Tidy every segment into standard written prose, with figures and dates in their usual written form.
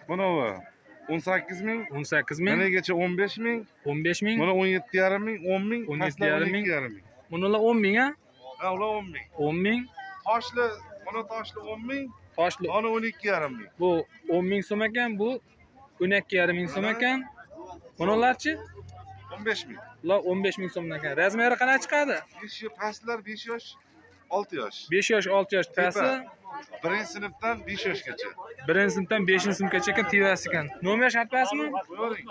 Bunavi 18.000. 18.000. Managacha 15.000. 15.000. Mana 17.500, 10.000, 17.500. 12.500. Bunalar 10.000 ha? Ha, ular 10.000. 10.000. Toshli, mana toshli 10.000. Toshli. Mana 12.500. Bu 10.000 so'm ekan, bu 12.500 so'm ekan. Bunalarchi? 15.000. Ular 15.000 so'mdan ekan. Razmeri qanaqa chiqadi? 5 yosh pastlar 5 yosh, 6 yosh. 5 yosh, 6 yosh pasti. Birinchi sinfdan 5 yoshgacha. Birinchi sinfdan 5-sinfgacha ekan tevasi ekan. Nomer shartlasimi? Qo'ying.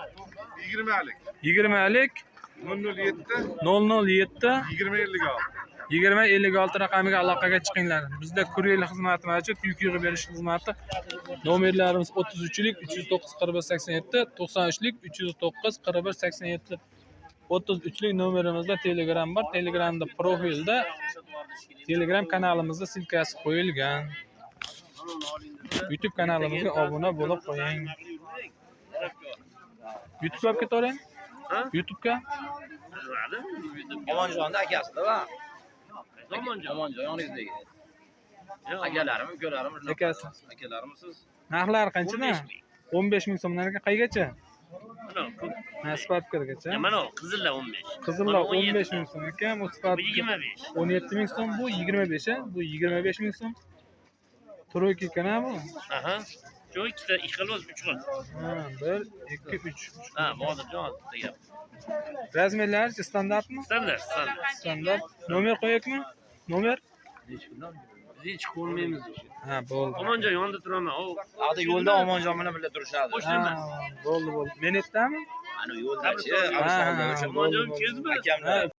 20lik. 20lik 007 007 2056. 2056 raqamiga aloqaga chiqinglar. Bizda kuryer xizmati mavjud, yuk yig'ib berish xizmati. Nomerlarimiz 33lik 309 4187, 93lik 309 4187. 33lik nomerimizda Telegram bor. Telegramda profilda Telegram kanalimizda silkasi qo'yilgan. YouTube kanalimizga obuna bo'lib qo'ying. YouTube'ga olib ketavering. YouTube'ga. Omonjonni akasida va Omonjon yoningizdagi. Akalarim, ukalarim, Akasi. akalarimsiz. Narxlari qanchadan? 15.000 so'mdan ekan. Qaygacha? Mana Ha, Sparkgacha. mana qizillar 15. Qizillar 15.000 so'm ekan, bu Spark 25. 17.000 so'm, bu 25 ha, bu 25.000 so'm. Troyka ekan ha bu. Aha. Shu ikkita xil o'z 3 xil. Ha, 1 2 3. Ha, hozirjon degan. Razmerlari standartmi? Standart. Standart. Nomer qo'yaylikmi? Nomer? Biz hech ko'rmaymiz. Ha, bo'ldi. Omonjon yonida turaman. U Hadi yo'lda Omonjon bilan birga turishadi. Ha, bo'ldi. Men aytdami? Ana yo'ldachi, Ha, Avstraliyada o'sha Omonjon kezmi? akamlar